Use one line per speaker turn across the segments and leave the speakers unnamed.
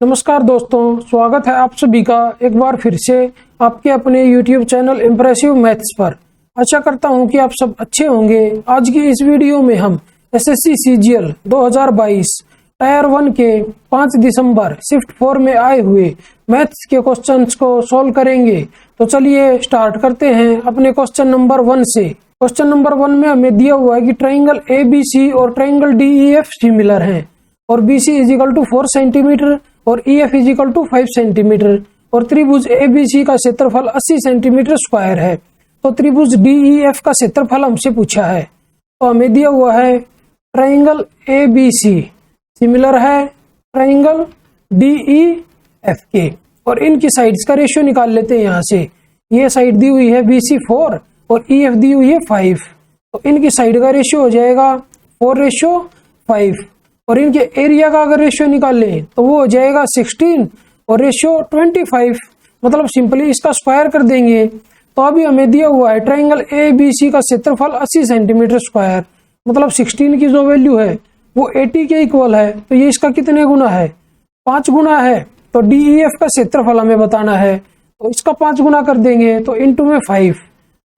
नमस्कार दोस्तों, स्वागत है आप सभी का एक बार फिर से आपके अपने YouTube चैनल इम्प्रेसिव मैथ्स पर। आशा करता हूं कि आप सब अच्छे होंगे। आज की इस वीडियो में हम SSC CGL 2022 टायर 1 के 5 दिसंबर शिफ्ट 4 में आए हुए मैथ्स के क्वेश्चंस को सॉल्व करेंगे। तो चलिए स्टार्ट करते हैं अपने क्वेश्चन नंबर 1 से। क्वेश्चन नंबर 1 में हमें दिया हुआ है कि ट्राइंगल ABC और ट्राइंगल DEF सिमिलर हैं और BC is equal to 4 centimetre और EF is equal to 5 centimetre और त्रिभुज ABC का क्षेत्रफल 80 सेंटीमीटर स्क्वायर है। तो त्रिभुज DEF का क्षेत्रफल हमसे पूछा है। तो हमें दिया हुआ है ट्राइंगल ABC सिमिलर है ट्राइंगल DEF के और इनकी साइड्स का रेशियो निकाल लेते हैं। यहाँ से ये साइड दी हुई है BC 4 और EF दी हुई है 5। तो इनकी साइड का रेशियो हो जाएगा 4:5 और इनके एरिया का अगर रेशियो निकालें तो वो हो जाएगा 16 और रेशियो 25। मतलब सिंपली इसका स्क्वायर कर देंगे। तो अभी हमें दिया हुआ है ट्राइंगल ABC का क्षेत्रफल 80 सेंटीमीटर स्क्वायर, मतलब 16 की जो वैल्यू है वो 80 के इक्वल है। तो ये इसका कितने गुना है? 5 गुना है। तो DEF का क्षेत्रफल हमें बताना है तो इसका 5 गुना कर देंगे तो इनटू में 5,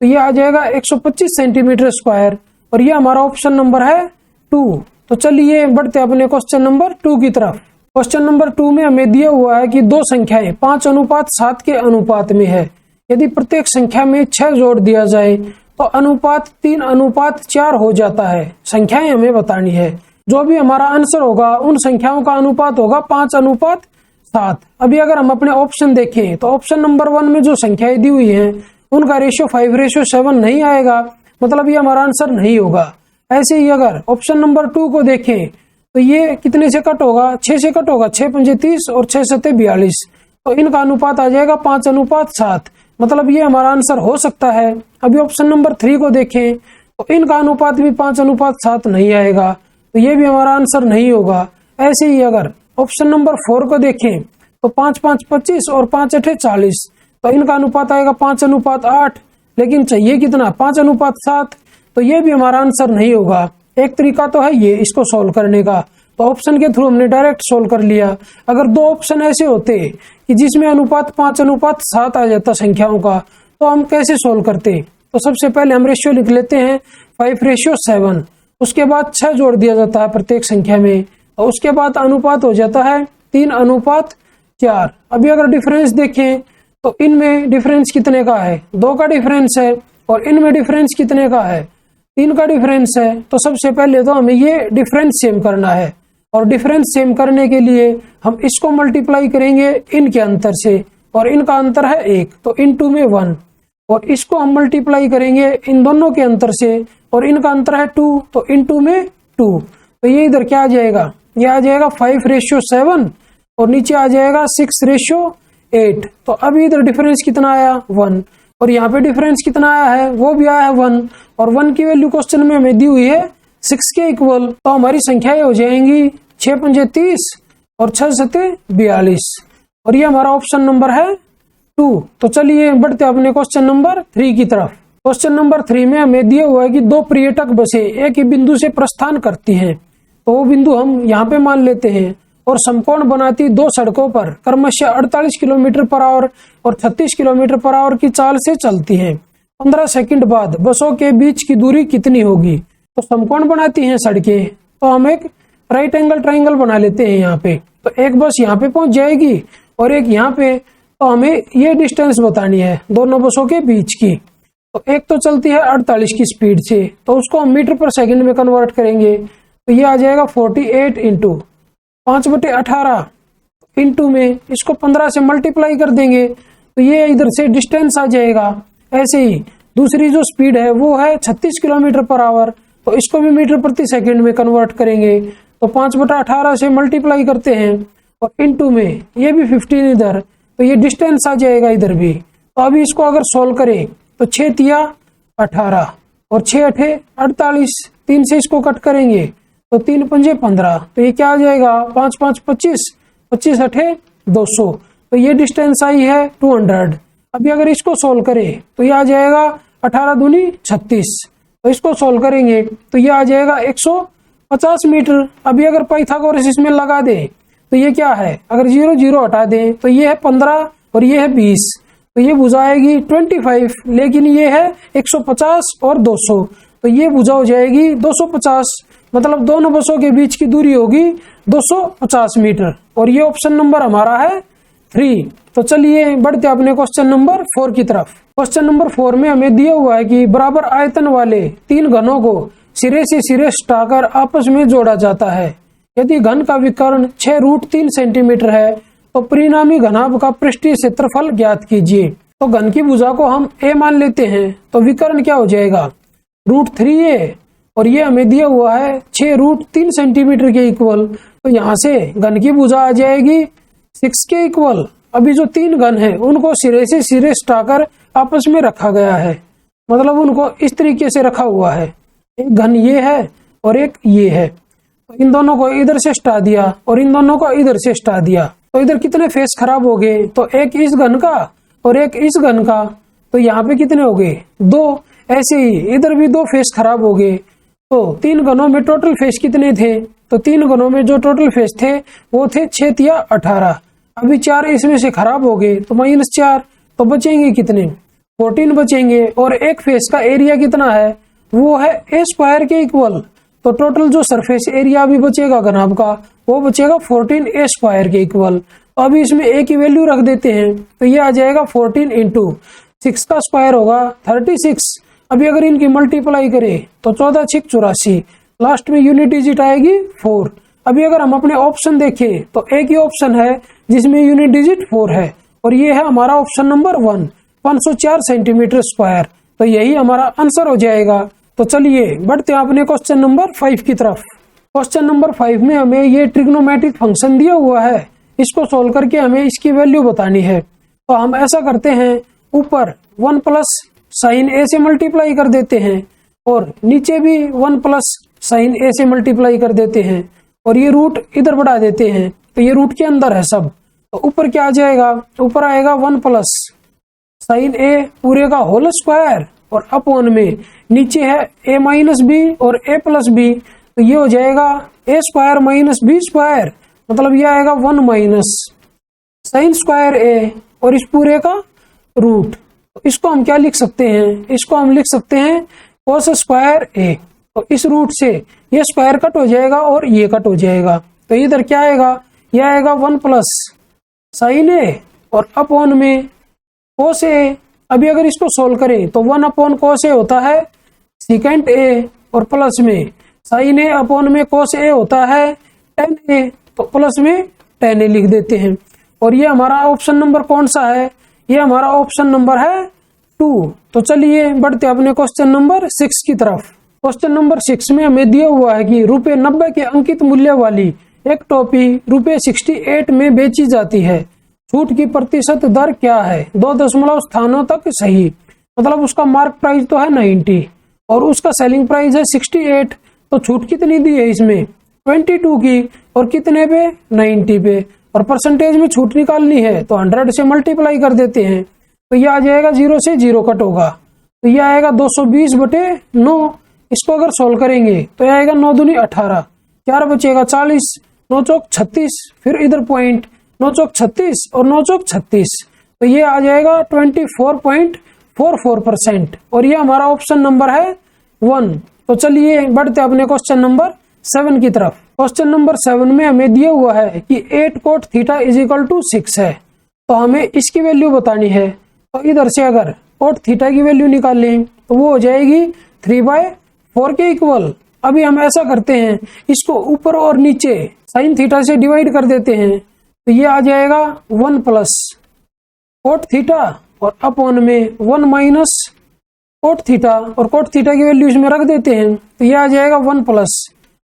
तो ये आ जाएगा 125 सेंटीमीटर स्क्वायर और ये हमारा ऑप्शन नंबर है 2। तो चलिए बढ़ते अपने क्वेश्चन नंबर 2 की तरफ। क्वेश्चन नंबर 2 में हमें दिया हुआ है कि दो संख्याएं 5:7 के अनुपात में है। यदि प्रत्येक संख्या में 6 जोड़ दिया जाए तो अनुपात 3:4 हो जाता है। संख्याएं हमें बतानी है। जो भी हमारा आंसर होगा उन संख्याओं का अनुपात होगा 5:7। अभी अगर हम अपने ऑप्शन देखें तो ऑप्शन नंबर 1 में जो संख्याएं दी हुई हैं उनका रेशियो 5:7 नहीं आएगा, मतलब ये हमारा आंसर नहीं होगा। ऐसे ही अगर ऑप्शन नंबर 2 को देखें तो ये कितने से कट होगा? 6 से कट होगा। 6×5 30 और 6×7 42। तो इनका अनुपात आ जाएगा 5:7, मतलब ये हमारा आंसर हो सकता है। अभी ऑप्शन नंबर 3 को देखें तो इनका अनुपात भी 5:7 नहीं आएगा, तो ये भी हमारा आंसर नहीं होगा। ऐसे ही अगर ऑप्शन नंबर 4 को देखें तो 5×5 25 और 5×8 40, तो इनका अनुपात आएगा 5:8, लेकिन चाहिए कितना? 5:7। तो ये भी हमारा आंसर नहीं होगा। एक तरीका तो है ये इसको सोल्व करने का, तो ऑप्शन के थ्रू हमने डायरेक्ट सोल्व कर लिया। अगर दो ऑप्शन ऐसे होते कि जिसमें अनुपात 5:7 आ जाता संख्याओं का, तो हम कैसे सोल्व करते? तो सबसे पहले हम रेशियो लिख लेते हैं 5:7। उसके बाद 6 जोड़ दिया जाता है प्रत्येक संख्या में और उसके बाद अनुपात हो जाता है 3:4। अभी अगर डिफरेंस देखें तो इनमें डिफरेंस कितने का है? 2 का डिफरेंस है और इनमें डिफरेंस कितने का है? 3 का डिफरेंस है। तो सबसे पहले तो हमें ये डिफरेंस सेम करना है और डिफरेंस सेम करने के लिए हम इसको मल्टीप्लाई करेंगे इनके अंतर से और इनका अंतर है 1, तो इनटू में 1, और इसको हम मल्टीप्लाई करेंगे इन दोनों के अंतर से और इनका अंतर है 2, तो इनटू में 2। तो ये इधर क्या आ जाएगा? ये आ जाएगा 5:7 और नीचे आ जाएगा 6:8। तो अभी इधर डिफरेंस कितना आया? 1, और यहाँ पे डिफरेंस कितना आया है? वो भी आया है 1, और 1 की वैल्यू क्वेश्चन में हमें दी हुई है 6 के इक्वल। तो हमारी संख्याएं हो जाएंगी 6×5 30 और 6×7 42, और ये हमारा ऑप्शन नंबर है 2। तो चलिए बढ़ते अपने क्वेश्चन नंबर 3 की तरफ। क्वेश्चन नंबर 3 में हमें दिया हुआ है कि दो पर्यटक बसें एक ही बिंदु से प्रस्थान करती हैं। तो वो बिंदु हम यहाँ पे मान लेते हैं और समकोण बनाती दो सड़कों पर क्रमशः 48 किलोमीटर पर आवर और 36 किलोमीटर पर आवर की चाल से चलती हैं। 15 सेकंड बाद बसों के बीच की दूरी कितनी होगी? तो समकोण बनाती हैं सड़कें, तो हम एक राइट एंगल ट्राइंगल बना लेते हैं यहाँ पे। तो एक बस यहाँ पे पहुंच जाएगी और एक यहाँ पे, तो हमें ये डिस्टेंस बतानी है दोनों बसों के बीच की। तो एक तो चलती है 48 की स्पीड से, तो उसको हम मीटर पर सेकंड में कन्वर्ट करेंगे। तो ये आ जाएगा 48 इंटू 5/18 इंटू में इसको 15 से मल्टीप्लाई कर देंगे तो ये इधर से डिस्टेंस आ जाएगा। ऐसे ही दूसरी जो स्पीड है वो है 36 किलोमीटर पर आवर, तो इसको भी मीटर प्रति सेकंड में कन्वर्ट करेंगे। तो 5/18 से मल्टीप्लाई करते हैं और इंटू में ये भी 15 इधर, तो ये डिस्टेंस आ जाएगा इधर भी। तो अभी इसको अगर सोल्व करें तो 6×3 18 और 6×8 48, 3 से इसको कट करेंगे तो 3×5 15, तो ये क्या आ जाएगा? 5×5 25, 25×8 200, तो ये डिस्टेंस आई है 200। अभी अगर इसको सोल्व करें तो ये आ जाएगा 18 दूनी 36, तो इसको सोल्व करेंगे तो ये आ जाएगा 150 मीटर। अभी अगर पाइथागोरस इसमें लगा दे तो ये क्या है, अगर 0 0 हटा दें तो ये है 15 और ये है 20, तो ये भुजा आएगी 25, लेकिन ये है 150 और 200, तो ये भुजा हो जाएगी 250, मतलब दोनों बसों के बीच की दूरी होगी 250 मीटर, और ये ऑप्शन नंबर हमारा है 3। तो चलिए बढ़ते अपने क्वेश्चन नंबर 4 की तरफ। क्वेश्चन नंबर 4 में हमें दिया हुआ है कि बराबर आयतन वाले 3 घनों को सिरे से सिरे सटाकर आपस में जोड़ा जाता है। यदि घन का विकर्ण 6√3 सेंटीमीटर है तो परिणामी घनाभ का पृष्ठीय क्षेत्रफल ज्ञात कीजिए। तो घन की भुजा को हम a मान लेते हैं, तो विकर्ण क्या हो जाएगा √3a, और ये हमें दिया हुआ है 6√3 सेंटीमीटर के इक्वल, तो यहाँ से घन की भुजा आ जाएगी 6 के इक्वल। अभी जो 3 घन है उनको सिरे से सिरे सटाकर आपस में रखा गया है, मतलब उनको इस तरीके से रखा हुआ है, एक घन ये है और एक ये है, तो इन दोनों को इधर से सटा दिया और इन दोनों को इधर से सटा दिया, तो इधर कितने फेस खराब हो गए, तो एक इस घन का और एक इस घन का, तो यहाँ पे कितने हो गए 2, ऐसे ही इधर भी 2 फेस खराब हो गए। तो 3 घनों में टोटल फेस कितने थे, तो 3 घनों में जो टोटल फेस थे वो थे 6 या 18, अभी 4 इसमें से खराब हो गए तो -4, तो बचेंगे कितने 14 बचेंगे, और एक फेस का एरिया कितना है वो है a² के इक्वल, तो टोटल जो सरफेस एरिया भी बचेगा घनाभ का वो बचेगा 14a² के इक्वल। तो अभी इसमें a की वैल्यू रख देते हैं, तो ये आ जाएगा 14 इंटू 6 का स्क्वायर होगा 36। अभी अगर इनकी मल्टीप्लाई करें तो 14 6 84, लास्ट में यूनिट डिजिट आएगी 4। अभी अगर हम अपने ऑप्शन देखें तो एक ही ऑप्शन है जिसमें यूनिट डिजिट 4 है, और ये है हमारा ऑप्शन नंबर 1, 504 सेंटीमीटर स्क्वायर, तो यही हमारा आंसर हो जाएगा। तो चलिए बढ़ते हैं अपने क्वेश्चन नंबर 5 की तरफ। क्वेश्चन नंबर 5 में हमें ये ट्रिग्नोमेट्रिक फंक्शन दिया हुआ है, इसको सोल्व करके हमें इसकी वैल्यू बतानी है। तो हम ऐसा करते हैं, ऊपर 1 प्लस साइन a से मल्टीप्लाई कर देते हैं और नीचे भी 1 प्लस साइन a से मल्टीप्लाई कर देते हैं, और ये रूट इधर बढ़ा देते हैं, तो ये रूट के अंदर है सब। तो ऊपर क्या आ जाएगा, ऊपर आएगा 1 प्लस साइन a पूरे का होल स्क्वायर, और अपॉन में नीचे है a माइनस बी और a प्लस बी, तो ये हो जाएगा a² माइनस b², मतलब ये आएगा 1 माइनस साइन स्क्वायर a और इस पूरे का रूट। तो इसको हम क्या लिख सकते हैं, इसको हम लिख सकते हैं कोस स्क्वायर a। तो इस रूट से ये स्क्वायर कट हो जाएगा और ये कट हो जाएगा, तो इधर क्या आएगा, ये आएगा 1 प्लस साइन a और अपॉन में कोस a। अभी अगर इसको सोल्व करें तो 1 अपॉन कोस a होता है सेकेंड a, और प्लस में साइन a अपॉन में कोस a होता है tan a, तो प्लस में tan a लिख देते हैं। और ये हमारा ऑप्शन नंबर कौन सा है, ये हमारा ऑप्शन नंबर है 2। तो चलिए बढ़ते अपने क्वेश्चन नंबर 6 की तरफ। क्वेश्चन नंबर 6 में हमें दिया हुआ है कि ₹90 के अंकित मूल्य वाली एक टोपी ₹68 में बेची जाती है, छूट की प्रतिशत दर क्या है, 2 दशमलव स्थानों तक सही, मतलब उसका मार्क प्राइस तो है 90 और उसका सेलिंग प्राइस है 68, तो छूट कितनी दी है इसमें 22 की, और कितने पे 90 पे, और परसेंटेज में छूट निकालनी है तो 100 से मल्टीप्लाई कर देते हैं, तो ये आ जाएगा 0 से 0 कट होगा, तो ये आएगा 220/9। इसको अगर सोल्व करेंगे तो ये आएगा 9 दूनी 18, 4 बचेगा 40, 9 चौक 36, फिर इधर पॉइंट 9 चौक 36 और 9 चौक 36, तो ये आ जाएगा 24.44%, और ये हमारा ऑप्शन नंबर है 1। तो चलिए बढ़ते अपने क्वेश्चन नंबर 7 की तरफ। क्वेश्चन नंबर 7 में हमें दिया हुआ है कि 8 cot थीटा = 6 है, तो हमें इसकी वैल्यू बतानी है। तो इधर से अगर cot थीटा की वैल्यू निकालें तो वो हो जाएगी 3/4 के इक्वल। अभी हम ऐसा करते हैं, इसको ऊपर और नीचे साइन थीटा से डिवाइड कर देते हैं, तो ये आ जाएगा 1 प्लस cot थीटा और अपॉन में 1 माइनस cot थीटा, और cot थीटा की वैल्यू इसमें रख देते हैं, तो ये आ जाएगा 1 प्लस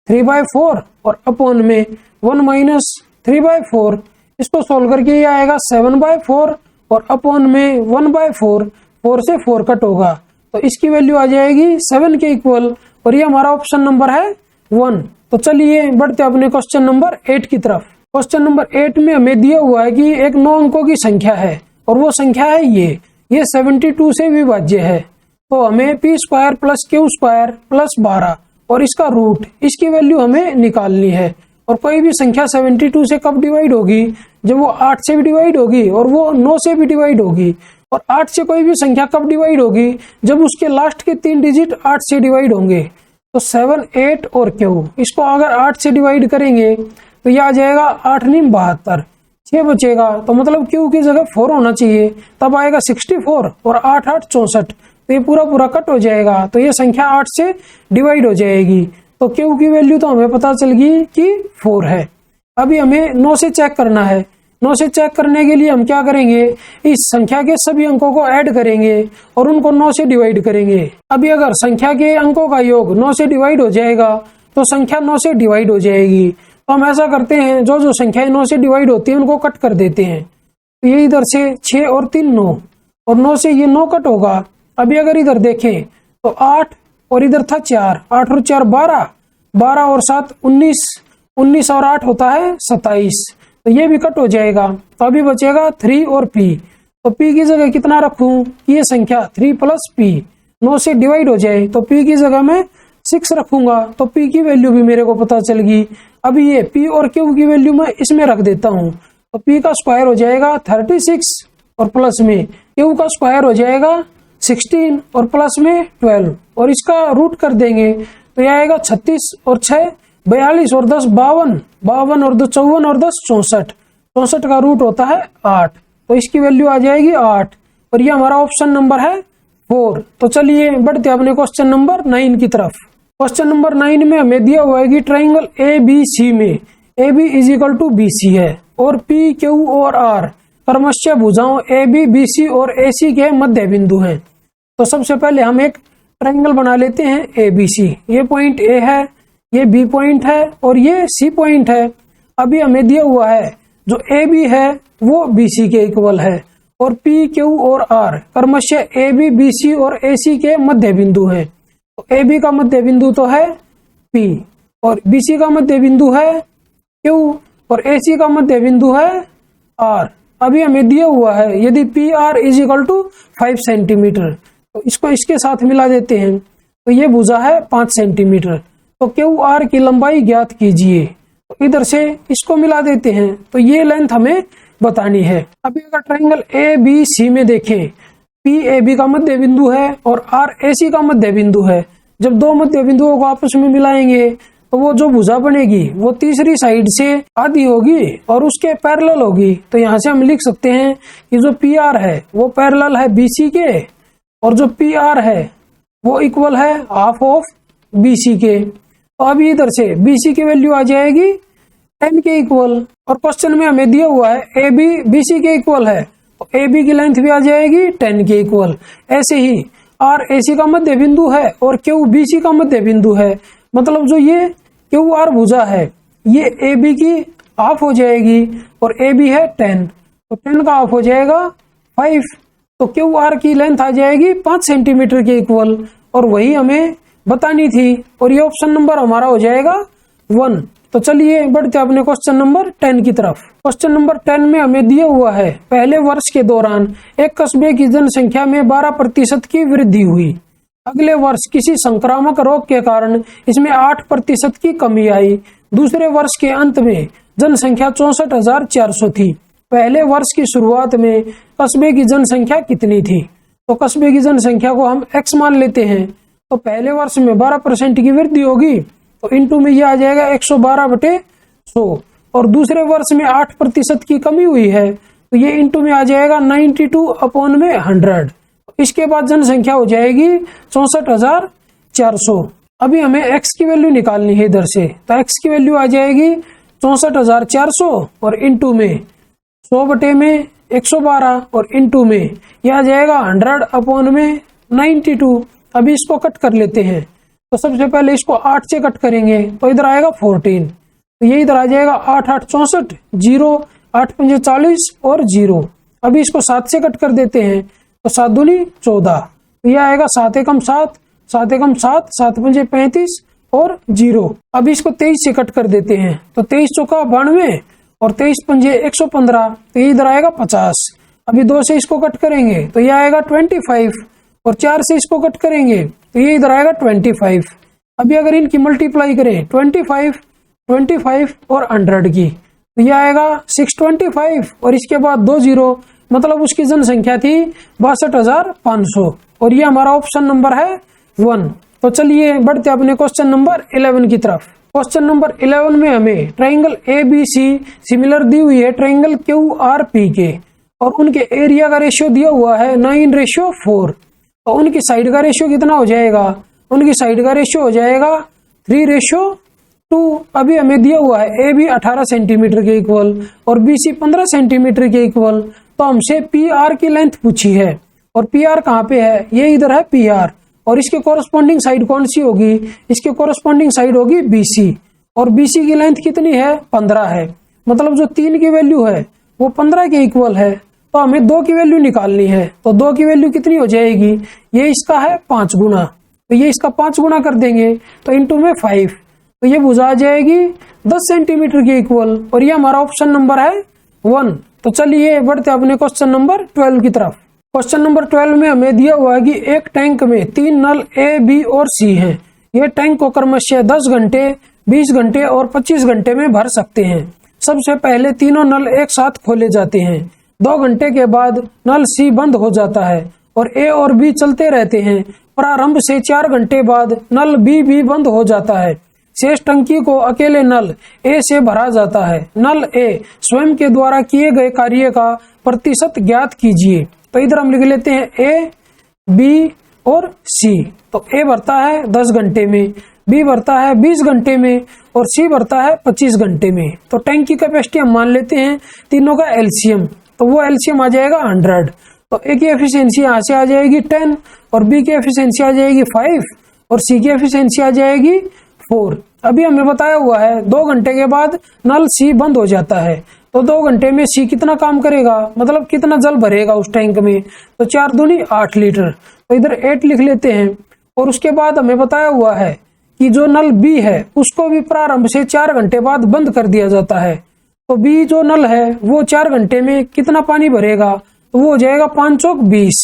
3/4 और अपॉन में 1 माइनस 3/4। इसको सोल्व करके ये आएगा 7/4 और अपॉन में 1/4, 4 से 4 कट होगा, तो इसकी वैल्यू आ जाएगी 7 के इक्वल, और ये हमारा ऑप्शन नंबर है 1। तो चलिए बढ़ते अपने क्वेश्चन नंबर 8 की तरफ। क्वेश्चन नंबर 8 में हमें दिया हुआ है कि एक 9 अंकों की संख्या है, और वो संख्या है ये 72 से विभाज्य है, तो हमें p² + q² + 12 और इसका रूट, इसकी वैल्यू हमें निकालनी है। और कोई भी संख्या 72 से कब डिवाइड होगी, जब वो 8 से भी डिवाइड होगी और वो 9 से भी डिवाइड होगी। और 8 से कोई भी संख्या कब डिवाइड होगी, जब उसके लास्ट के 3 डिजिट 8 से डिवाइड होंगे। तो 7, 8 और Q, इसको अगर 8 से डिवाइड करेंगे तो यह आ जाएगा 8 9 72, 6 बचेगा। तो मतलब Q की जगह 4 होना चाहिए, तब आएगा 64 और 8 8 64। तो ये पूरा कट हो जाएगा, तो ये संख्या 8 से डिवाइड हो जाएगी। तो Q की वैल्यू तो हमें पता चल गई कि 4 है। अभी हमें 9 से चेक करना है। 9 से चेक करने के लिए हम क्या करेंगे, इस संख्या के सभी अंकों को ऐड करेंगे और उनको 9 से डिवाइड करेंगे। अभी अगर संख्या के अंकों का योग 9 से डिवाइड हो जाएगा तो संख्या 9 से डिवाइड हो जाएगी। तो हम ऐसा करते हैं, जो संख्याएं 9 से डिवाइड होती है उनको कट कर देते हैं। तो ये इधर से 6 और 3 9, और 9 से ये 9 कट होगा। अभी अगर इधर देखें तो 8 और इधर था 4, 8 और 4 12, 12 और 7 19, 19 और 8 होता है 27। तो ये भी कट हो जाएगा। तो अभी बचेगा 3 और P। तो P की जगह कितना रखूं, ये संख्या 3 + P 9 से डिवाइड हो जाए तो P की जगह मैं 6 रखूंगा। तो P की वैल्यू भी मेरे को पता चल गई। अभी ये P और Q की वैल्यू मैं इसमें रख देता हूं। तो P का स्क्वायर हो जाएगा 36 और प्लस में Q का स्क्वायर हो जाएगा 16 और प्लस में 12, और इसका रूट कर देंगे तो यह आएगा 36 और 6 42 और 10 52, 52 और 2 54 और 10 64, 64 का रूट होता है 8। तो इसकी वैल्यू आ जाएगी 8, और ये हमारा ऑप्शन नंबर है 4। तो चलिए बढ़ते अपने क्वेश्चन नंबर 9 की तरफ। क्वेश्चन नंबर 9 में हमें दिया हुआ है कि ट्राइंगल ABC में AB = BC है और P, Q और R क्रमशः भुजाओं AB, BC और AC के मध्य बिंदु हैं। तो सबसे पहले हम एक ट्राइंगल बना लेते हैं ABC। ये पॉइंट A है, ये B पॉइंट है और ये C पॉइंट है। अभी हमें दिया हुआ है जो AB है वो BC के इक्वल है, और P, Q और R क्रमशः AB, BC और AC के मध्य बिंदु हैं। तो AB का मध्य बिंदु तो है P, और BC का मध्य बिंदु है Q, और AC का मध्य बिंदु है R। अभी हमें दिया हुआ है यदि PR = 5 सेंटीमीटर, तो इसको इसके साथ मिला देते हैं तो ये भुजा है 5 सेंटीमीटर। तो QR की लंबाई ज्ञात कीजिए। तो इधर से इसको मिला देते हैं तो ये लेंथ हमें बतानी है। अभी अगर ट्राइंगल ABC में देखें, PAB का मध्य बिंदु है और RAC का मध्य बिंदु है। जब दो मध्य बिंदुओं को आपस में मिलाएंगे तो वो जो भुजा बनेगी वो तीसरी साइड से आधी होगी और उसके पैरेलल होगी। तो यहाँ से हम लिख सकते हैं कि जो PR है वो पैरेलल है BC के, और जो PR है वो इक्वल है हाफ ऑफ BC के। तो अभी इधर से BC की वैल्यू आ जाएगी 10 के इक्वल, और क्वेश्चन में हमें दिया हुआ है AB BC के इक्वल है, तो AB की लेंथ भी आ जाएगी 10 के इक्वल। ऐसे ही RAC का मध्य बिंदु है और QBC का मध्य बिंदु है, मतलब जो ये QR भुजा है ये AB की हाफ हो जाएगी और AB है 10, तो 10 का हाफ हो जाएगा 5। तो QR की लेंथ आ जाएगी 5 सेंटीमीटर के इक्वल, और वही हमें बतानी थी, और ये ऑप्शन नंबर हमारा हो जाएगा 1। तो चलिए बढ़ते अपने क्वेश्चन नंबर 10 की तरफ। क्वेश्चन नंबर 10 में हमें दिया हुआ है पहले वर्ष के दौरान एक कस्बे की जनसंख्या में 12% की वृद्धि हुई। अगले वर्ष किसी संक्रामक रोग के कारण इसमें 8% की कमी आई। दूसरे वर्ष के अंत में जनसंख्या 64,400 थी। पहले वर्ष की शुरुआत में कस्बे की जनसंख्या कितनी थी? तो कस्बे की जनसंख्या को हम x मान लेते हैं। तो पहले वर्ष में 12% की वृद्धि होगी तो इनटू में यह आ जाएगा 112/100, और दूसरे वर्ष में 8% की कमी हुई है तो ये इनटू में आ जाएगा 92/100। इसके बाद जनसंख्या हो जाएगी 64,400। अभी हमें x की वैल्यू निकालनी है इधर से, तो x की वैल्यू आ जाएगी 64,400 और इनटू में 100/112 और इनटू में यह आ जाएगा 100/92। अभी इसको कट कर लेते हैं। तो सबसे पहले इसको 8 से कट करेंगे तो इधर आएगा 14, तो ये इधर आ जाएगा 8 8 64, 0 8 5 40 और 0। अभी इसको 7 से कट कर देते हैं तो 7 दूनी 14, तो यह आएगा 7 एकम 7, 7 एकम 7, 7 5 35 और 0। अभी इसको 23 से कट कर देते हैं तो 23 चौका 92 और 23 पंजे 115, तो ये इधर आएगा 50। अभी 2 से इसको कट करेंगे तो यह आएगा 25, और 4 से इसको कट करेंगे तो ये इधर आएगा 25। अभी अगर इनकी मल्टीप्लाई करें 25 25 और 100 की, तो ये आएगा 625 और इसके बाद 2 जीरो, मतलब उसकी जनसंख्या थी 62,500 और ये हमारा ऑप्शन नंबर है 1। तो चलिए बढ़ते अपने क्वेश्चन नंबर 11 की तरफ। क्वेश्चन नंबर 11 में हमें ट्राइंगल ABC सिमिलर दी हुई है ट्राइंगल QRP के और उनके एरिया का रेशियो दिया हुआ है 9:4। तो उनकी साइड का रेशियो कितना हो जाएगा? उनकी साइड का रेशियो हो जाएगा 3:2। अभी हमें दिया हुआ है AB 18 सेंटीमीटर के इक्वल और BC 15 सेंटीमीटर के इक्वल। तो हमसे PR की लेंथ पूछी है और PR कहाँ पे है? ये इधर है PR और इसके कोरस्पॉन्डिंग साइड कौन सी होगी? इसके कोरस्पॉन्डिंग साइड होगी BC और BC की लेंथ कितनी है? 15 है। मतलब जो 3 की वैल्यू है वो 15 के इक्वल है। तो हमें 2 की वैल्यू निकालनी है। तो 2 की वैल्यू कितनी हो जाएगी? ये इसका है 5 गुना, तो ये इसका 5 गुना कर देंगे तो इंटू में 5, तो ये भुजा आ जाएगी 10 सेंटीमीटर के इक्वल और ये हमारा ऑप्शन नंबर है 1। तो चलिए बढ़ते अपने क्वेश्चन नंबर 12 की तरफ। क्वेश्चन नंबर 12 में हमें दिया हुआ है कि एक टैंक में 3 नल A, B और C हैं। ये टैंक को क्रमशः 10 घंटे, 20 घंटे और 25 घंटे में भर सकते हैं। सबसे पहले तीनों नल एक साथ खोले जाते हैं। 2 घंटे के बाद नल C बंद हो जाता है और A और B चलते रहते हैं। प्रारंभ से 4 घंटे बाद नल B भी बंद हो जाता है। शेष टंकी को अकेले नल A से भरा जाता है। नल A स्वयं के द्वारा किए गए कार्य का प्रतिशत ज्ञात कीजिए। तो इधर हम लिख लेते हैं A, B और C। तो A भरता है 10 घंटे में, B भरता है 20 घंटे में और C भरता है 25 घंटे में। तो टैंक की कैपेसिटी हम मान लेते हैं तीनों का एलसीएम, तो वो एलसीएम आ जाएगा 100। तो A की एफिशिएंसी यहाँ से आ जाएगी 10 और B की एफिशिएंसी आ जाएगी 5 और C की एफिशिएंसी आ जाएगी 4। अभी हमें बताया हुआ है 2 घंटे के बाद नल C बंद हो जाता है। तो 2 घंटे में C कितना काम करेगा, मतलब कितना जल भरेगा उस टैंक में? तो 4 दूनी 8 लीटर। तो इधर 8 लिख लेते हैं और उसके बाद हमें बताया हुआ है कि जो नल B है उसको भी प्रारंभ से 4 घंटे बाद बंद कर दिया जाता है। तो B जो नल है वो 4 घंटे में कितना पानी भरेगा? तो वो हो जाएगा 5 चौक 20।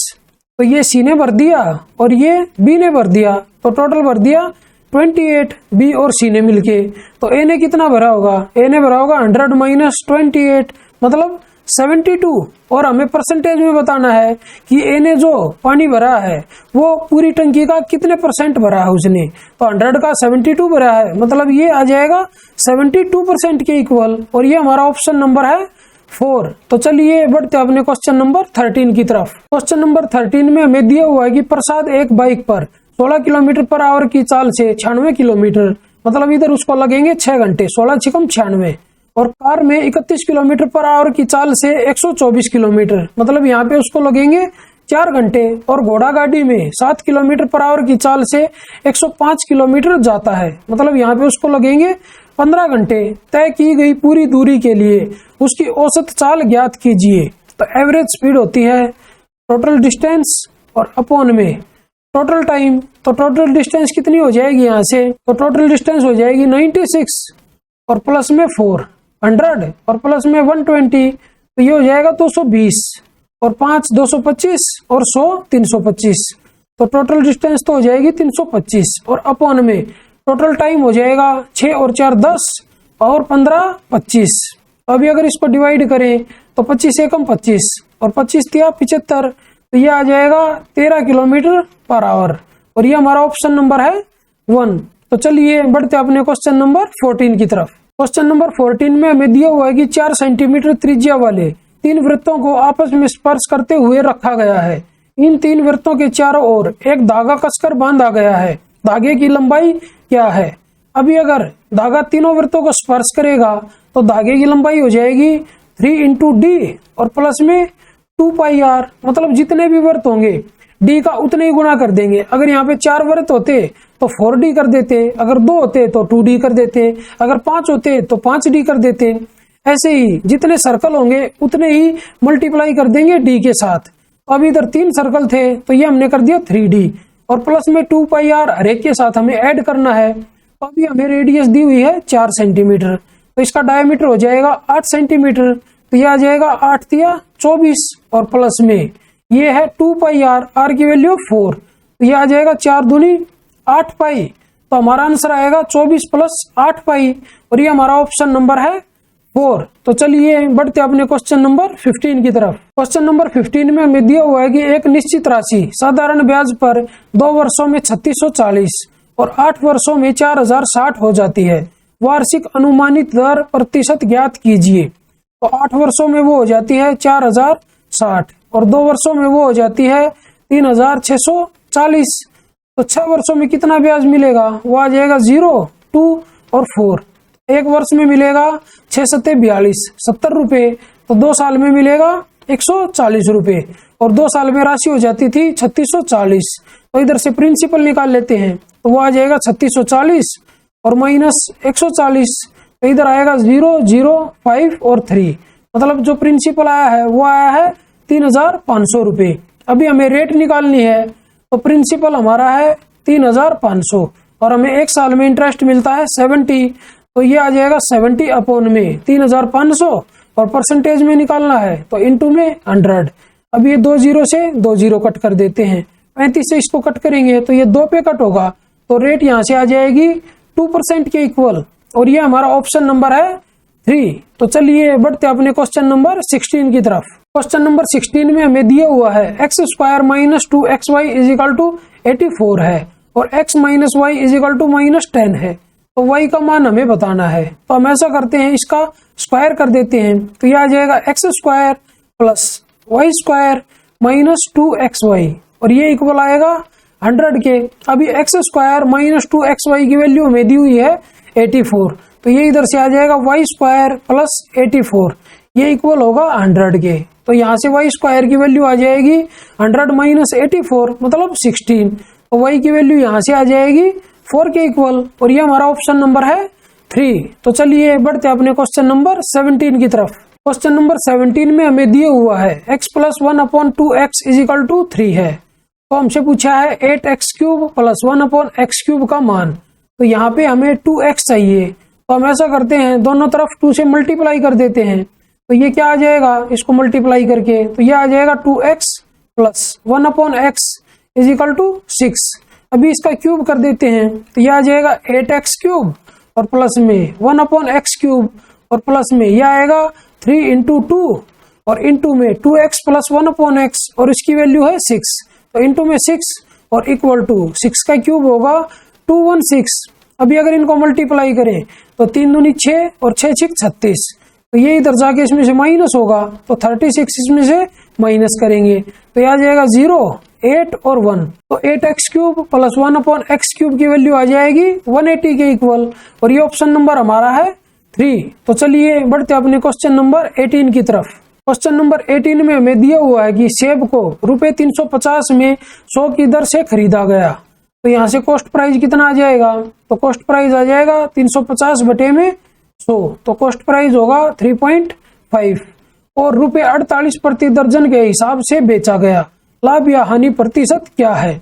तो ये C ने भर दिया और ये B ने भर दिया, तो टोटल भर दिया 28 B और C ने मिलके। तो A ने कितना भरा होगा? A ने भरा होगा 100 माइनस 28 मतलब 72 और हमें परसेंटेज में बताना है कि A ने जो पानी भरा है वो पूरी टंकी का कितने % भरा है उसने। तो 100 का 72 भरा है, मतलब ये आ जाएगा 72% के इक्वल और ये हमारा ऑप्शन नंबर है 4। तो चलिए बढ़ते अपने क्वेश्चन नंबर 13 की तरफ। क्वेश्चन नंबर 13 में हमें दिया हुआ है कि प्रसाद एक बाइक पर 16 किलोमीटर पर आवर की चाल से 96 किलोमीटर, मतलब इधर उसको लगेंगे 6 घंटे, 16 छिकम 96, और कार में 31 किलोमीटर पर आवर की चाल से 124 किलोमीटर, मतलब यहाँ पे उसको लगेंगे 4 घंटे, और घोड़ा गाड़ी में 7 किलोमीटर पर आवर की चाल से 105 किलोमीटर जाता है, मतलब यहाँ पे उसको लगेंगे 15 घंटे। तय की गई पूरी दूरी के लिए उसकी औसत चाल ज्ञात कीजिए। तो एवरेज स्पीड होती है टोटल डिस्टेंस और अपॉन में टोटल टाइम। तो टोटल डिस्टेंस कितनी हो जाएगी यहाँ से? तो टोटल डिस्टेंस हो जाएगी 96 और प्लस में 400 और प्लस में 120, तो ये हो जाएगा 220 और 5 225 और 100 325। तो टोटल डिस्टेंस तो हो जाएगी 325 और अपॉन में टोटल टाइम हो जाएगा 6 और 4 10 और 15 25। अभी अगर इसको डिवाइड करें तो 25 एकम 25 और 25 तिया 75, तो ये आ जाएगा 13 किलोमीटर पर आवर और ये हमारा ऑप्शन नंबर है 1। तो चलिए बढ़ते अपने क्वेश्चन नंबर 14 की तरफ। क्वेश्चन नंबर 14 में हमें दिया हुआ है कि 4 सेंटीमीटर त्रिज्या वाले 3 वृत्तों को आपस में स्पर्श करते हुए रखा गया है। इन 3 वृत्तों के चारों ओर एक धागा कसकर बांधा गया है। धागे की लंबाई क्या है? अभी अगर धागा तीनों वृत्तों को स्पर्श करेगा तो धागे की लंबाई हो जाएगी 3 × d और प्लस में 2πr, मतलब जितने भी वृत्त होंगे d का उतने ही गुणा कर देंगे। अगर यहाँ पे 4 वृत्त होते तो 4d कर देते, अगर 2 होते तो 2d कर देते, अगर 5 होते तो 5d कर देते। ऐसे ही जितने सर्कल होंगे उतने ही मल्टीप्लाई कर देंगे d के साथ। अब इधर 3 सर्कल थे तो ये हमने कर दिया 3d और प्लस में 2πr हर एक के साथ हमें ऐड करना है। तो अभी हमें रेडियस दी हुई है 4 सेंटीमीटर, तो इसका डायमीटर हो जाएगा 8 सेंटीमीटर, तो यह आ जाएगा 8 तिया 24 और प्लस में ये है 2πr, r की वैल्यू 4, तो यह आ जाएगा 4 दूनी 8π, तो हमारा आंसर आएगा 24 प्लस 8 पाई, और ये हमारा ऑप्शन नंबर है 4। तो चलिए बढ़ते अपने क्वेश्चन नंबर 15 की तरफ। क्वेश्चन नंबर 15 में हमें दिया हुआ है कि एक निश्चित राशि साधारण ब्याज पर 2 वर्षों में 3640 और 8 वर्षों में 4060 हो जाती है। वार्षिक अनुमानित दर प्रतिशत ज्ञात कीजिए। तो 8 वर्षों में वो हो जाती है 4060 और 2 वर्षों में वो हो जाती है 3640। तो 6 वर्षों में कितना ब्याज मिलेगा? वो आ जाएगा 0, 2 और 4। 1 वर्ष में मिलेगा 6 सत्ते 42, 70 रुपए। तो 2 साल में मिलेगा 140 रुपए, और 2 साल में राशि हो जाती थी 3640। तो इधर से प्रिंसिपल निकाल लेते हैं, तो वो आ जाएगा 3640 और माइनस 140। तो इधर आएगा 0, 0, 5 और 3, मतलब जो प्रिंसिपल आया है वो आया है 3500 रुपए। अभी हमें रेट निकालनी है, तो प्रिंसिपल हमारा है 3500 और हमें 1 साल में इंटरेस्ट मिलता है 70। तो ये आ जाएगा 70 अपॉन में 3500, और परसेंटेज में निकालना है तो इनटू में 100। अब ये 2 जीरो से 2 जीरो कट कर देते हैं, 35 से इसको कट करेंगे तो ये 2 पे कट होगा, तो रेट यहाँ से आ जाएगी 2% के इक्वल, और ये हमारा ऑप्शन नंबर है 3। तो चलिए बढ़ते अपने क्वेश्चन नंबर 16 की तरफ। क्वेश्चन नंबर 16 में हमें दिया हुआ है x² minus 2xy is equal to 84 है, और x minus y is equal to -10 है। तो y का मान हमें बताना है, तो हम ऐसा करते हैं इसका स्क्वायर कर देते हैं। तो यह आ जाएगा x² plus y² minus 2xy, और ये इक्वल आएगा 100 के। अभी x² माइनस 2xy की वैल्यू हमें दी हुई है 84, तो ये इधर से आ जाएगा y² प्लस 84, ये इक्वल होगा 100 के। तो यहाँ से y² की वैल्यू आ जाएगी 100 माइनस 84 मतलब 16, तो y की वैल्यू यहाँ से आ जाएगी 4 के इक्वल, और ये हमारा ऑप्शन नंबर है 3। तो चलिए बढ़ते अपने क्वेश्चन नंबर 17 की तरफ। क्वेश्चन नंबर 17 में हमें दिया हुआ है x plus 1/2x is equal to 3 है। तो हमसे पूछा है 8x³ प्लस 1/x³ का मान। तो यहाँ पे हमें 2x चाहिए, तो हम ऐसा करते हैं दोनों तरफ 2 से मल्टीप्लाई कर देते हैं। तो ये क्या आ जाएगा इसको मल्टीप्लाई करके? तो ये आ जाएगा 2x plus 1/x is equal to 6। अभी इसका क्यूब कर देते हैं, तो यह आ जाएगा 8x³ और प्लस में 1/x³ और प्लस में यह आएगा 3 इंटू 2 और इंटू में 2x प्लस 1/x और इसकी वैल्यू है 6। तो इंटू में 6 और इक्वल टू 6 का क्यूब होगा 216। अभी अगर इनको मल्टीप्लाई करें तो 3 दूनी 6 और 6 6 36, तो ये इधर जाके इसमें से माइनस होगा, तो 36 इसमें से माइनस करेंगे तो यह आ जाएगा 0, 8 और 1। तो 8x³ प्लस 1/x³ की वैल्यू आ जाएगी 180 के इक्वल, और ये ऑप्शन नंबर हमारा है 3। तो चलिए बढ़ते अपने क्वेश्चन नंबर 18 की तरफ। क्वेश्चन नंबर 18 में हमें दिया हुआ है कि सेब को रुपए 350 में 100 की दर से खरीदा गया। तो यहाँ से कॉस्ट प्राइस कितना आ जाएगा? तो कॉस्ट प्राइस आ जाएगा 350 बटे में 100, तो कॉस्ट प्राइस होगा 3.5, और रुपए 48 प्रति दर्जन के हिसाब से बेचा गया। लाभ या हानि प्रतिशत क्या है?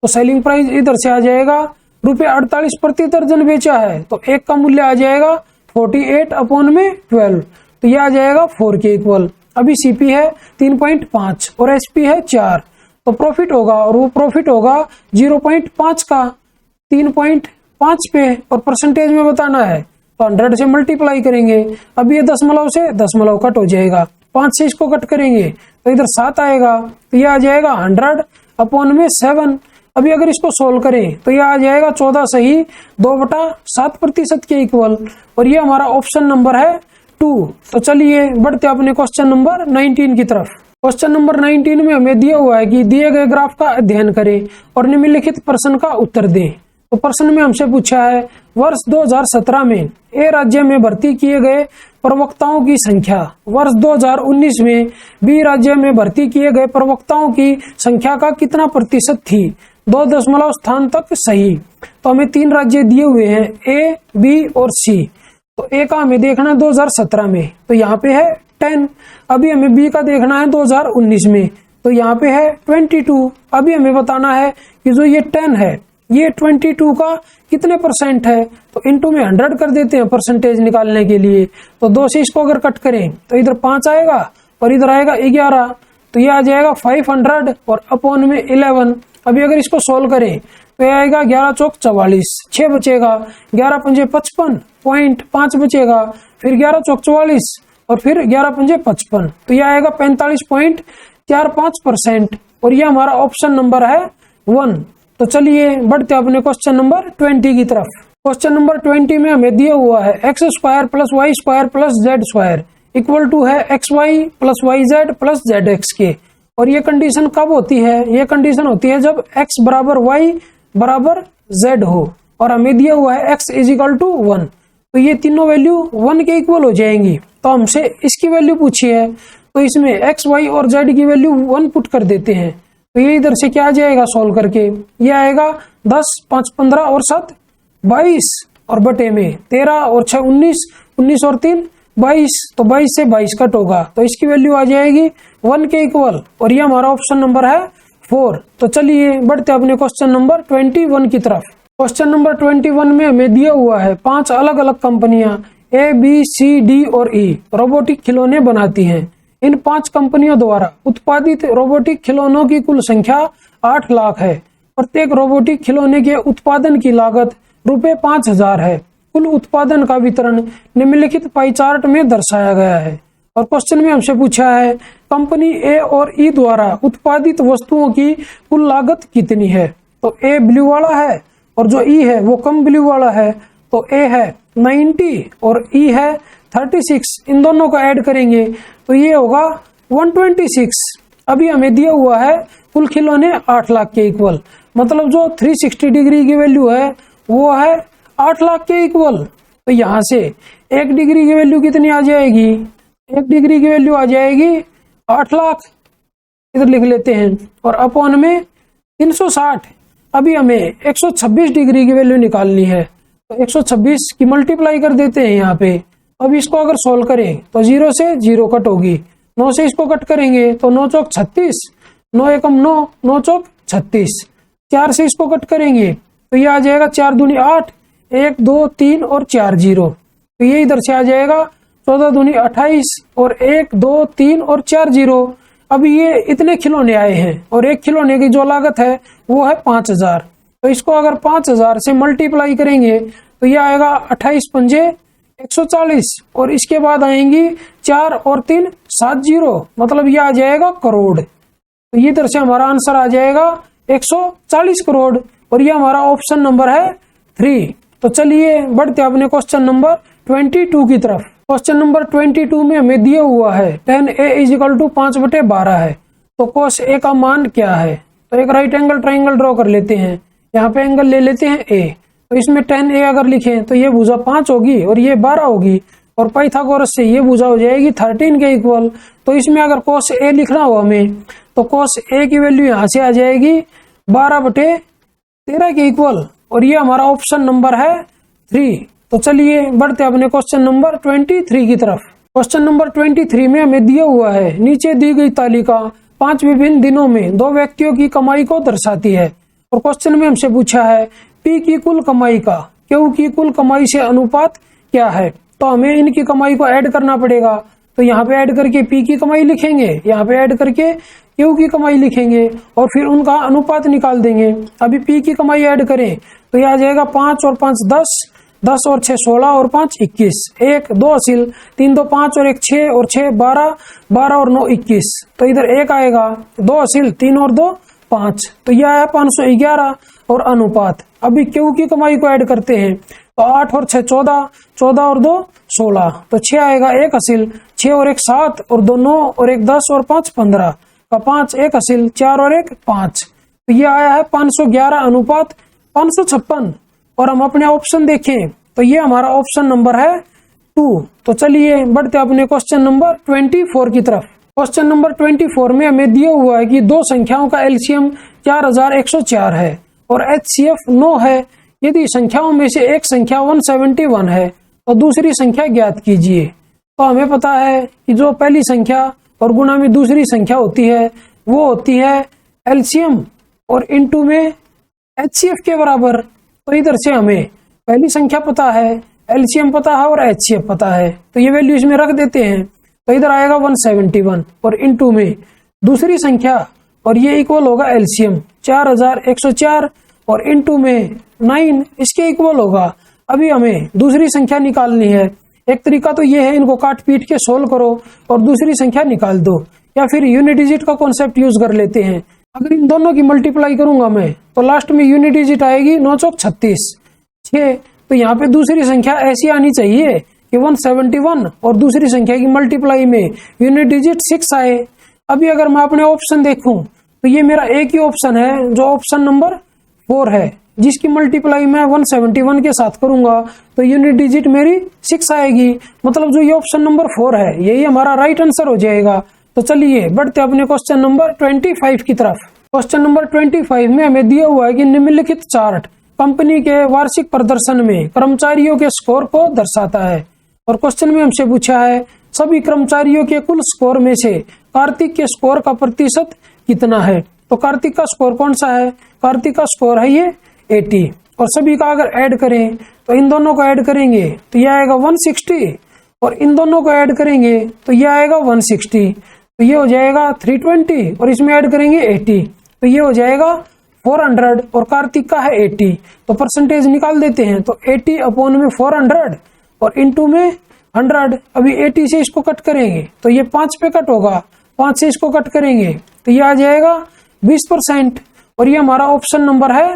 तो सेलिंग प्राइस इधर से आ जाएगा रुपए 48 प्रति दर्जन बेचा है, तो एक का मूल्य आ जाएगा 48/12, तो यह आ जाएगा 4 के इक्वल। अभी सीपी है 3.5 और एसपी है 4, तो प्रॉफिट होगा, और वो प्रॉफिट होगा 0.5 का 3.5 पे, और परसेंटेज में बताना है तो 100 से मल्टीप्लाई करेंगे। अब ये दशमलव से दशमलव कट हो जाएगा, 5 से इसको कट करेंगे तो इधर 7 आएगा, तो ये आ जाएगा 100/7। अभी अगर इसको सोल्व करें तो ये आ जाएगा 14 सही 2/7% के इक्वल, और ये हमारा ऑप्शन नंबर है 2। तो चलिए बढ़ते अपने क्वेश्चन नंबर 19 की तरफ। क्वेश्चन नंबर 19 में हमें दिया हुआ है कि दिए गए ग्राफ का अध्ययन करें और निम्नलिखित प्रश्न का उत्तर दें। तो प्रश्न में हमसे पूछा है वर्ष 2017 में ए राज्य में भर्ती किए गए प्रवक्ताओं की संख्या वर्ष 2019 में बी राज्य में भर्ती किए गए प्रवक्ताओं की संख्या का कितना प्रतिशत थी? 2 दशमलव स्थान तक सही। तो हमें 3 राज्य दिए हुए हैं ए, बी और सी। तो ए का हमें देखना है 2017 में, तो यहाँ पे है 10। अभी हमें बी का देखना है 2019 में, तो यहाँ पे है 22। अभी हमें बताना है कि जो ये 10 है ये 22 का कितने % है? तो इनटू में 100 कर देते हैं परसेंटेज निकालने के लिए। तो 2 से इसको अगर कट करें तो इधर 5 आएगा और इधर आएगा 11, तो ये आ जाएगा 500 और अपॉन में 11। अभी अगर इसको सोल्व करें तो ये आएगा 11 चौक 44, 6 बचेगा, 11 पंजे 55, पॉइंट 5 बचेगा, फिर 11 चौक 44 और फिर 11 पंजे 55, तो ये आएगा 45.45%। और ये हमारा ऑप्शन नंबर है 1। तो चलिए बढ़ते अपने क्वेश्चन नंबर 20 की तरफ। क्वेश्चन नंबर 20 में हमें दिया हुआ है x square plus Y square plus Z square equal to है X Y plus Y Z plus Z X के। और ये कंडीशन कब होती है? ये कंडीशन होती है जब x बराबर y बराबर z हो और हमें दिया हुआ है x इज इक्वल टू 1। तो ये तीनों वैल्यू 1 के इक्वल हो जाएंगी। तो हमसे इसकी वैल्यू पूछी है, तो इसमें x, y और z की वैल्यू 1 पुट कर देते हैं। तो ये इधर से क्या आ जाएगा सॉल्व करके? ये आएगा 10, 5 15 और 7 22 और बटे में 13 और 6 19, 19 और 3 22, तो 22 से 22 कट होगा, तो इसकी वैल्यू आ जाएगी 1 के इक्वल। और ये हमारा ऑप्शन नंबर है 4। तो चलिए बढ़ते अपने क्वेश्चन नंबर 21 की तरफ। क्वेश्चन नंबर 21 में हमें दिया हुआ है 5 अलग अलग कंपनियां A, B, C, D और E रोबोटिक खिलौने बनाती हैं। इन 5 कंपनियों द्वारा उत्पादित रोबोटिक खिलौनों की कुल संख्या 8 लाख है। प्रत्येक रोबोटिक खिलौने के उत्पादन की लागत ₹5000 है। कुल उत्पादन का वितरण निम्नलिखित पाई चार्ट में दर्शाया गया है। और क्वेश्चन में हमसे पूछा है कंपनी ए और ई द्वारा उत्पादित वस्तुओं की कुल लागत कितनी है। तो ए ब्लू वाला है और जो ई है वो कम ब्लू वाला है। तो ए है 90 और ई है 36, इन दोनों को ऐड करेंगे तो ये होगा 126। अभी हमें दिया हुआ है कुल खिलौने 8 लाख के इक्वल, मतलब जो 360 डिग्री की वैल्यू है वो है 8 लाख के इक्वल। तो यहाँ से 1 डिग्री की वैल्यू कितनी आ जाएगी? 1 डिग्री की वैल्यू आ जाएगी 8 लाख, इधर लिख लेते हैं, और अपॉन में 360। अभी हमें 126 डिग्री की वैल्यू निकालनी है, तो 126 की मल्टीप्लाई कर देते हैं यहाँ पे। अब इसको अगर सोल्व करें तो 0 से 0 कट होगी, 9 से इसको कट करेंगे तो 9 चौक 36, 9 एकम 9, 9 चौक 36, 4 से इसको कट करेंगे तो ये आ जाएगा 4 दूनी 8, 1 2 3 और 4 0, तो ये इधर से आ जाएगा 14 दूनी 28 और 1 2 3 और 4 0। अभी ये इतने खिलौने आए हैं और एक खिलौने की जो लागत है वो है 5000। तो इसको अगर 5000 से मल्टीप्लाई करेंगे तो ये आएगा 28 पंजे 140 और इसके बाद आएंगी 4 और 3 7 0, मतलब ये आ जाएगा करोड़। तो ये इधर से हमारा आंसर आ जाएगा 140 करोड़ और ये हमारा ऑप्शन नंबर है 3। तो चलिए बढ़ते अपने क्वेश्चन नंबर 22 की तरफ। क्वेश्चन नंबर 22 में हमें दिया हुआ है tan A is equal to 5/12 है। तो cos A का मान क्या है? तो एक राइट एंगल ट्राइंगल ड्रॉ कर लेते हैं, यहाँ पे एंगल ले लेते हैं A। तो इसमें tan A अगर लिखें तो ये भुजा 5 होगी और ये 12 होगी, और पाइथागोरस से ये भुजा हो जाएगी 13 के इक्वल। तो इसमें अगर cos A लिखना हो हमें तो cos A की वैल्यू यहाँ से आ जाएगी 12/13 के इक्वल, और ये हमारा ऑप्शन नंबर है 3। तो चलिए बढ़ते अपने क्वेश्चन नंबर 23 की तरफ। क्वेश्चन नंबर 23 में हमें दिया हुआ है नीचे दी गई तालिका 5 विभिन्न दिनों में 2 व्यक्तियों की कमाई को दर्शाती है। और क्वेश्चन में हमसे पूछा है पी की कुल कमाई का क्यू की कुल कमाई से अनुपात क्या है। तो हमें इनकी कमाई को ऐड करना पड़ेगा, तो यहाँ पे ऐड करके पी की कमाई लिखेंगे, यहाँ पे ऐड करके क्यू की कमाई लिखेंगे और फिर उनका अनुपात निकाल देंगे। अभी पी की कमाई ऐड करें तो यह आ जाएगा 5 और 5 10, 10 और 6 16 और 5 21, 1 2 असील, 3 2 5 और 1 6 और 6 12, 12 और 9 21। तो इधर 1 आएगा, 2 असील, 3 और 2 5, तो यह है 511 और अनुपात। अभी क्यू की कमाई को ऐड करते हैं तो 8 और 6 14, 14 और 2 16, तो 6 आएगा, 1 असील, 6 और 1 7 और 2 9 और 1 10 और 5 15 का 5, 1 असील, 4 और 1 5। तो ये आया है 511 अनुपात 556। और हम अपने ऑप्शन देखें तो ये हमारा ऑप्शन नंबर है 2। तो चलिए बढ़ते अपने क्वेश्चन नंबर 24 की तरफ। क्वेश्चन नंबर 24 में हमें दिया हुआ है कि 2 संख्याओं का एलसीएम 4104 है और एचसीएफ 9 है। यदि संख्याओं में से एक संख्या 171 है तो दूसरी संख्या ज्ञात कीजिए। तो हमें पता है कि जो पहली संख्या और गुणा में दूसरी संख्या होती है वो होती है एलसीएम और इनटू में एचसीएफ के बराबर। तो इधर से हमें पहली संख्या पता है, एलसीएम पता है और एचसीएफ पता है, तो ये वैल्यू इसमें रख देते हैं। तो इधर आएगा 171 और इनटू में दूसरी संख्या और ये इक्वल होगा एलसीएम 4104 और इनटू में 9 इसके इक्वल होगा। अभी हमें दूसरी संख्या निकालनी है। एक तरीका तो ये है, इनको काट पीट के सोल्व करो और दूसरी संख्या निकाल दो, या फिर यूनिट डिजिट का कॉन्सेप्ट यूज कर लेते हैं। अगर इन दोनों की मल्टीप्लाई करूंगा मैं तो लास्ट में यूनिट डिजिट आएगी 9 चौक 36 6। तो यहाँ पे दूसरी संख्या ऐसी आनी चाहिए कि 171 और दूसरी संख्या की मल्टीप्लाई में यूनिट डिजिट 6 आए। अभी अगर मैं अपने ऑप्शन देखूं तो ये मेरा एक ही ऑप्शन है जो ऑप्शन नंबर 4 है, जिसकी मल्टीप्लाई मैं 171 के साथ करूंगा तो यूनिट डिजिट मेरी 6 आएगी। मतलब जो ये ऑप्शन नंबर 4 है यही हमारा राइट आंसर हो जाएगा। तो चलिए बढ़ते अपने क्वेश्चन नंबर 25 की तरफ। क्वेश्चन नंबर 25 में हमें दिया हुआ है कि निम्नलिखित चार्ट कंपनी के वार्षिक प्रदर्शन में कर्मचारियों के स्कोर को दर्शाता है। और क्वेश्चन में हमसे पूछा है सभी कर्मचारियों के कुल स्कोर में से कार्तिक के स्कोर का प्रतिशत कितना है। तो कार्तिक का स्कोर कौन सा है? कार्तिक का स्कोर है ये 80। और सभी का अगर ऐड करें तो इन दोनों को ऐड करेंगे तो ये आएगा 160 और इन दोनों को ऐड करेंगे तो ये आएगा 160। तो ये हो जाएगा 320 और इसमें ऐड करेंगे 80 तो ये हो जाएगा 400 और कार्तिक का है 80। तो परसेंटेज निकाल देते हैं तो 80 अपॉन में 400 और इनटू में 100। अभी 80 से इसको कट करेंगे तो ये 5 पे कट होगा, 5 से इसको कट करेंगे तो ये आ जाएगा 20% और ये हमारा ऑप्शन नंबर है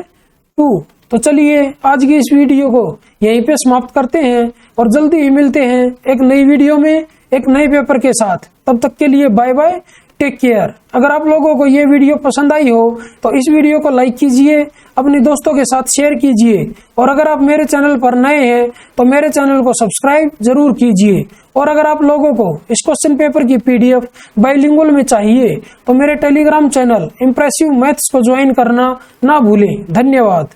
2। तो चलिए आज की इस वीडियो को यहीं पे समाप्त करते हैं और जल्दी ही मिलते हैं एक नई वीडियो में एक नए पेपर के साथ। तब तक के लिए बाय बाय, टेक केयर। अगर आप लोगों को ये वीडियो पसंद आई हो तो इस वीडियो को लाइक कीजिए, अपने दोस्तों के साथ शेयर कीजिए और अगर आप मेरे चैनल पर नए हैं तो मेरे चैनल को सब्सक्राइब जरूर कीजिए। और अगर आप लोगों को इस क्वेश्चन पेपर की PDF बाइलिंगुअल में चाहिए तो मेरे टेलीग्राम चैनल इंप्रेसिव मैथ्स को ज्वाइन करना ना भूलें। धन्यवाद।